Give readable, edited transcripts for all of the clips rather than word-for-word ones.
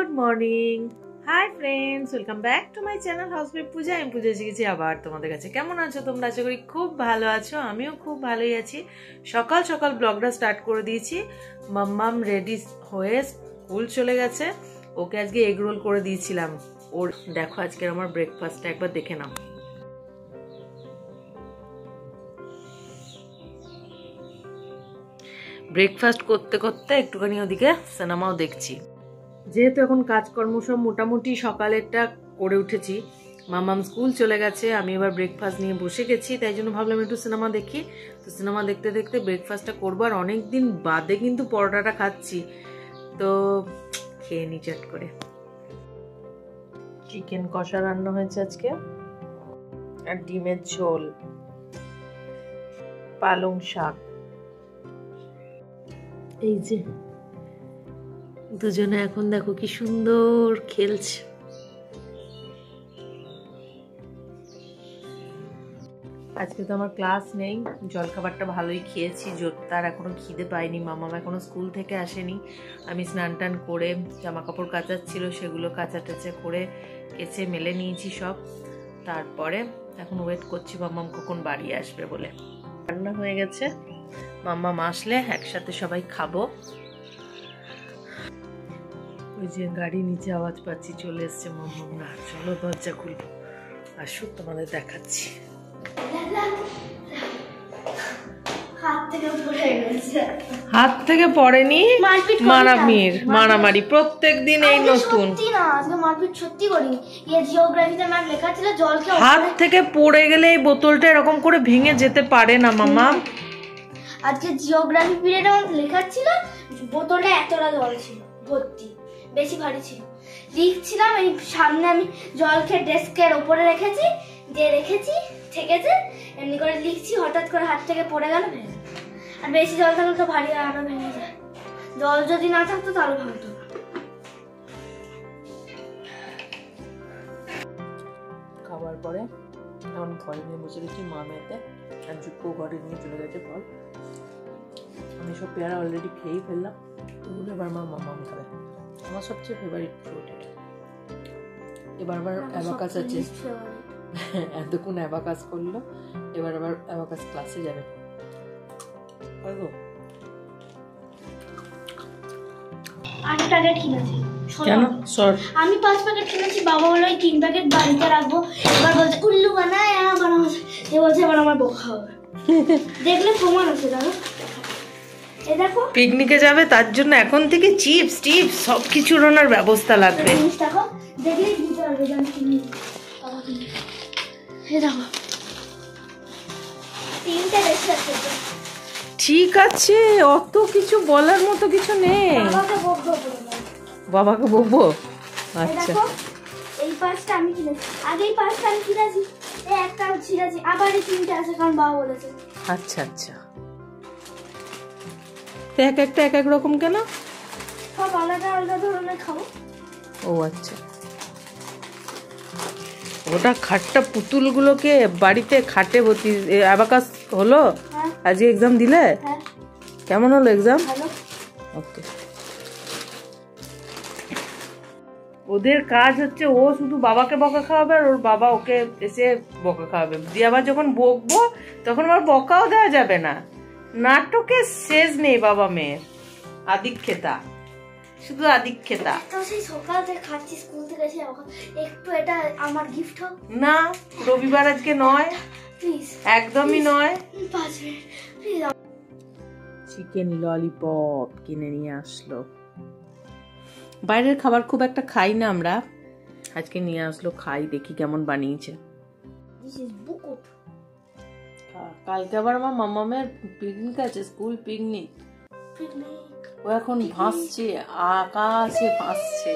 Good morning. Hi friends, welcome back to my channel housewife Puja. আমি পূজা এসে গেছি আবার তোমাদের কাছে। কেমন আছো তোমরা? আশা করি খুব ভালো আছো। আমিও খুব ভালোই আছি। সকাল সকাল ব্লগটা স্টার্ট করে দিয়েছি। মাম্মাম রেডি হয়ে স্কুল চলে গেছে। ওকে আজকে এগ রোল করে দিয়েছিলাম। ওর দেখো আজকের আমার ব্রেকফাস্টটা একবার দেখে নাও। ব্রেকফাস্ট করতে করতে একটুখানি ওদিকে সিনেমাও দেখছি। যেহেতু এখন কাজকর্ম সব মোটামুটি সকালেরটা করে উঠেছি, মামাম স্কুল চলে গেছে, আমি এবার ব্রেকফাস্ট নিয়ে বসে গেছি, তাই জন্য ভাবলাম একটু সিনেমা দেখি। তো সিনেমা দেখতে দেখতে ব্রেকফাস্টটা করবো। আর অনেকদিন বাদে কিন্তু পরোটাটা খাচ্ছি, তো খেয়ে নি চট করে। চিকেন কষা রান্না হয়েছে আজকে, আর ডিমের ঝোল, পালং শাক। এই যে দুজনে এখন দেখো কি সুন্দর খেলছে। আজকে তো আমার ক্লাস নেই, জলখাবারটা ভালোই খেয়েছি, তার এখনো খিদে পাইনি। মামাম এখনো স্কুল থেকে আসেনি। আমি স্নান টান করে জামা কাপড় কাচার ছিল সেগুলো কাচা টাচা করে কেচে মেলে নিয়েছি সব। তারপরে এখন ওয়েট করছি মামাম কখন বাড়ি আসবে বলে। রান্না হয়ে গেছে, মামাম আসলে একসাথে সবাই খাবো। ওই যে গাড়ি নিচে আওয়াজ পাচ্ছি, চলে এসছে মাম্মামরা। চলো দরজা খুলবো, আসুক তোমাদের দেখাচ্ছি। হাত থেকে পড়েনি, মারামারি প্রত্যেকদিন এই নতুন। হাত থেকে পড়ে গেলে এই বোতলটা এরকম করে ভেঙে যেতে পারে না মামা। আজকে জিওগ্রাফি পিরিয়ডে আমার লেখা ছিল, বোতলটা এতটা জল ছিল ভর্তি, বেশি ভারী ছিল। লিখছিলাম, এই সামনে আমি জল খেয়ে ডেস্কের উপরে রেখেছি, ঠেকেছে, এমনি করে লিখছি, হঠাৎ করে হাত থেকে পড়ে গেল, ভেঙে। আর বেশি জল থাকলে তো ভারী আরো ভেঙে যায়। জল যদি না থাকতো তাহলে ভাঙতো না। খাবার পরে এখন ফল নিয়ে বসে গেছি মা মেয়েতে, আর জুপ্পো ঘরে নিয়ে চলে গেছে ফল। আমি সব পেয়ারা অলরেডি খেয়েই ফেললাম, ওগুলো এবার আমার মামা খাবে। আমার সবচেয়ে ফেভারিট ফ্রুট এটা। এবার আবার অ্যাবাকাস আছে, এতক্ষণ অ্যাবাকাস করলো, এবার আবার অ্যাবাকাস ক্লাসে যাবে। আট প্যাকেট কিনেছি। কেন? আমি 5 প্যাকেট কিনেছি, বাবা বললো 3 প্যাকেট বাড়িতে রাখবো। এবার বলছে উল্লু বানায়, এ বলছে এবার আমার বোকা হবে। দেখলে প্রমাণ আছে, দাদা এ দেখো পিকনিকে যাবে, তার জন্য এখন থেকে চিপস টিপস সবকিছুর ওনার ব্যবস্থা লাগবে। দেখো দেখলেই বুঝতে পারবে যে আমি কিনি। এ দেখো 3টে বেশি আছে। ঠিক আছে, অত কিছু বলার মতো কিছু নেই। বাবাকে বকবো? আচ্ছা, এই 5টা আমি কিনেছি, আগে এই 5টা আমি কিনেছি, এই একটা ছিঁড়েছি, আবার এই 3টে আছে কারণ বাবা বলেছে। আচ্ছা আচ্ছা, এক একটা এক এক রকম কেন? সব আলাদা আলাদা ধরনের খাবো। ও আচ্ছা, ওটা খাট্টা পুতুলগুলোকে বাড়িতে খাটে ভর্তি। অ্যাবাকাস হলো? আজকে এক্সাম দিলে? কেমন হলো এক্সাম? ওকে। ওদের কাজ হচ্ছে, ও শুধু বাবাকে বকা খাওয়াবে, আর ওর বাবা ওকে এসে বকা খাওয়াবে। দিয়ে আবার যখন বকবো তখন আবার বকাও দেওয়া যাবে না। নাটকের শেষ নেই বাবা মেয়ের। আদিক্ষেতা, শুধু আদিক্ষেতা। তো সেই সকাল থেকে খাচ্ছি স্কুল থেকে এসে, একটু এটা আমার গিফট হোক না। রবিবার আজকে নয়, প্লিজ, একদমই নয়। 5 মিনিট প্লিজ। চিকেন ললিপপ কিনে নিয়ে আসলো। বাইরের খাবার খুব একটা খাই না আমরা, আজকে নিয়ে আসলো, খাই, দেখি কেমন বানিয়েছে। কালকে আবার আমার মামামের পিকনিক আছে, স্কুল পিকনিক। ও এখন ভাসছে, আকাশে ভাসছে।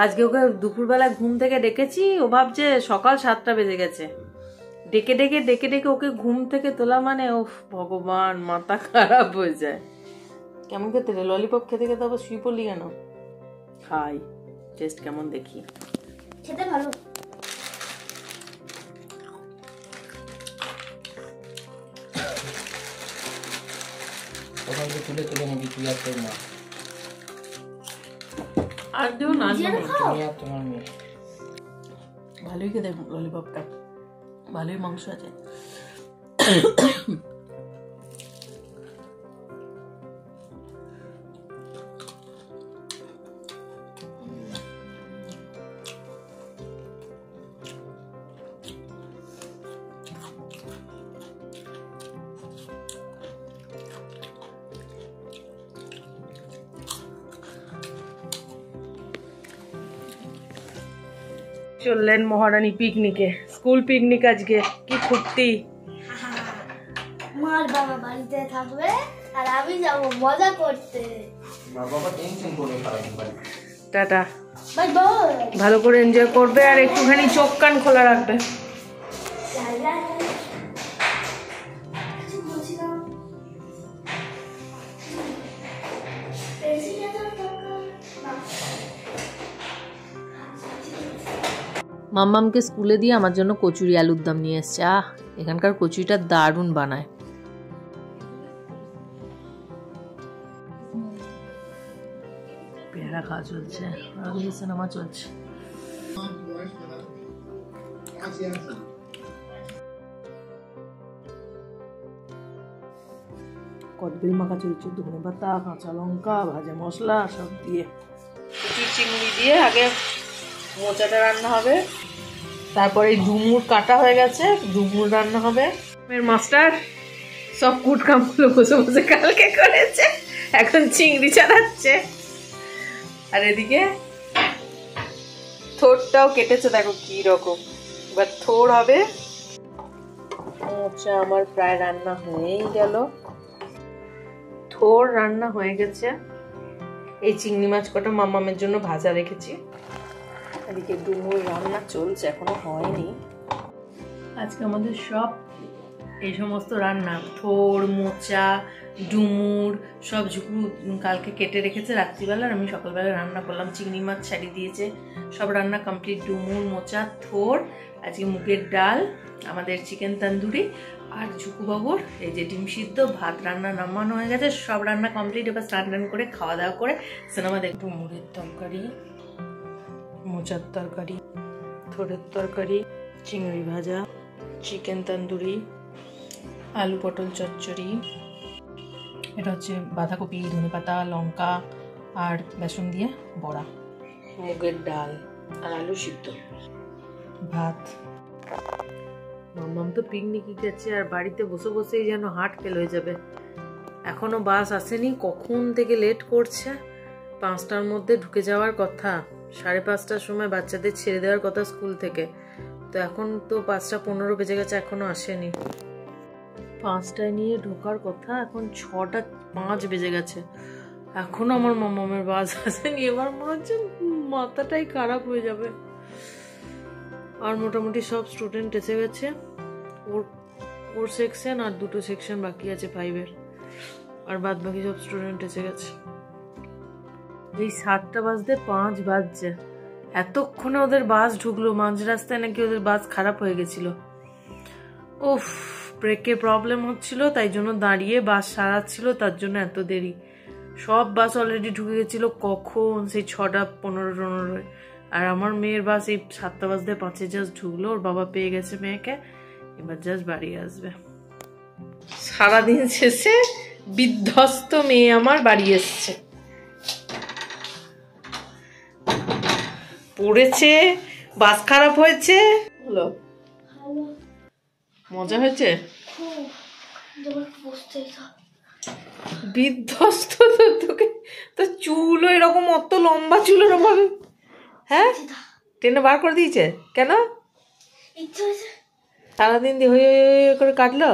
আজকে ওকে দুপুরবেলা ঘুম থেকে ডেকেছি, ও ভাবছে সকাল 7টা বেজে গেছে। ডেকে ডেকে ডেকে ডেকে ওকে ঘুম থেকে তোলা মানে, ও ভগবান, মাথা খারাপ হয়ে যায়। কেমন খেতে রে? ললিপপ খেতে খেতে আবার শুয়ে পড়লি কেন? খাই, টেস্ট কেমন দেখি। খেতে ভালো। আর দিও না, তোমার মেয়ে ভালোই খেতে ললিপপটা, ভালোই মাংস আছে। চললেন মহারানী পিকনিকে, স্কুল পিকনিক আজকে। কি ফুর্তি! মার বাবা বাড়িতে থাকবে আর আমি যাব মজা করতে। বাবা টেনশন করে খারাপ। Tata, bye bye. ভালো করে এনজয় করবে আর একটুখানি চোখ কান খোলা রাখবে। মাম্মামকে স্কুলে দিয়ে আমার জন্য কচুরি আলুর দম নিয়ে এসছে। এখানকার কচুরিটা দারুণ বানায়। পেয়ারা খাওয়া চলছে, সিনেমা চলছে। কদবেল মাখা চলছে, ধনে পাতা, কাঁচা লঙ্কা, ভাজা মশলা সব দিয়ে। কচুর চিংড়ি দিয়ে আগে মোচাটা রান্না হবে, তারপরে ডুমুর কাটা হয়ে গেছে, ডুমুর রান্না হবে। মাস্টার সব কুটকামগুলো বসে বসে কালকে করেছে, এখন চিংড়ি চালাচ্ছে। আর এদিকে থোরটাও কেটেছে, দেখো কি রকম। এবার থোর হবে। মোচা আমার প্রায় রান্না হয়েই গেল, থোর রান্না হয়ে গেছে। এই চিংড়ি মাছ কটা মামামের জন্য ভাজা রেখেছি। এদিকে ডুমুর রান্না চলছে, এখনো হয়নি। আজকে আমাদের সব এই সমস্ত রান্না, থোর, মোচা, ডুমুর সব ঝুকু কালকে কেটে রেখেছে রাত্রিবেলা, আর আমি সকালবেলা রান্না করলাম। চিংড়ি মাছ ছাড়িয়ে দিয়েছে, সব রান্না কমপ্লিট। ডুমুর, মোচা, থোর, আজকে মুগের ডাল, আমাদের চিকেন তন্দুরি, আর ঝুকুবাবুর এই যে ডিম সিদ্ধ। ভাত রান্না নামানো হয়ে গেছে, সব রান্না কমপ্লিট। এবার স্নান টান করে খাওয়া দাওয়া করে সিনেমা দেখব। মুগের তরকারি, মোচার তরকারি, থোড়ের তরকারি, চিংড়ি ভাজা, চিকেন তন্দুরি, আলু পটল চচ্চড়ি, এটা হচ্ছে বাঁধাকপি, ধনেপাতা, লঙ্কা আর বেসন দিয়ে বড়া, মুগের ডাল আর আলু সিদ্ধ, ভাত। মাম্মাম তো পিকনিকে গেছে আর বাড়িতে বসে বসেই যেন হার্ট ফেল হয়ে যাবে। এখনো বাস আসেনি, কখন থেকে লেট করছে। 5টার মধ্যে ঢুকে যাওয়ার কথা, 5:30টার সময় বাচ্চাদের ছেড়ে দেওয়ার কথা স্কুল থেকে। তো এখন তো 5:15 বেজে গেছে, এখনো আসেনি। 5টায় নিয়ে ঢোকার কথা, এখন 6:05 বেজে গেছে, এখনো আমার মামামের বাস আসেনি। এবার মনে হচ্ছে মাথাটাই খারাপ হয়ে যাবে। আর মোটামুটি সব স্টুডেন্ট এসে গেছে। ওর সেকশন আর 2টো সেকশন বাকি আছে 5-এর, আর বাদ বাকি সব স্টুডেন্ট এসে গেছে। এই 7:05 বাজছে, এতক্ষণে ওদের বাস ঢুকলো। মাঝ রাস্তায় নাকি ওদের বাস খারাপ হয়ে গেছিল। উফ, ব্রেকে প্রবলেম হচ্ছিল, তাই জন্য দাঁড়িয়ে বাস সারাচ্ছিল, তার জন্য এত দেরি। সব বাস অলরেডি ঢুকে গেছিল কখন, সেই 6:15-15। আর আমার মেয়ের বাস এই 7:05 জাস্ট ঢুকলো। ওর বাবা পেয়ে গেছে মেয়েকে, এবার জাস্ট বাড়ি আসবে। সারাদিন শেষে বিধ্বস্ত মেয়ে আমার বাড়ি এসছে। পড়েছে, বাস খারাপ হয়েছে। হলো, মজা হয়েছে। বিধ্বস্ত তো, তোকে তো চুলও এরকম, অত লম্বা চুল এরকম ভাবে, হ্যাঁ টেনে বার করে দিয়েছে কেন? সারাদিন দিয়ে হয়ে করে কাটলো।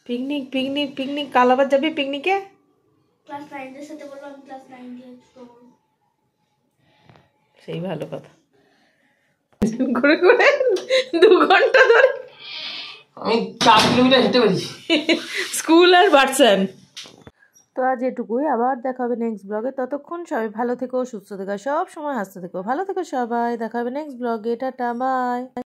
পিকনিক পিকনিক পিকনিক, কাল আবার যাবি পিকনিকে? সেই ভালো কথা। করে করে 2 ঘন্টা ধরে আমি 4 কিলোমিটার হেঁটে পারি স্কুল আর বাড়ছেন। তো আজ এটুকুই, আবার দেখা হবে নেক্সট ব্লগে। ততক্ষণ সবাই ভালো থেকো, সুস্থ থেকো, সব সময় হাসতে থেকো, ভালো থেকো সবাই। দেখা হবে নেক্সট ব্লগে। Tata, by.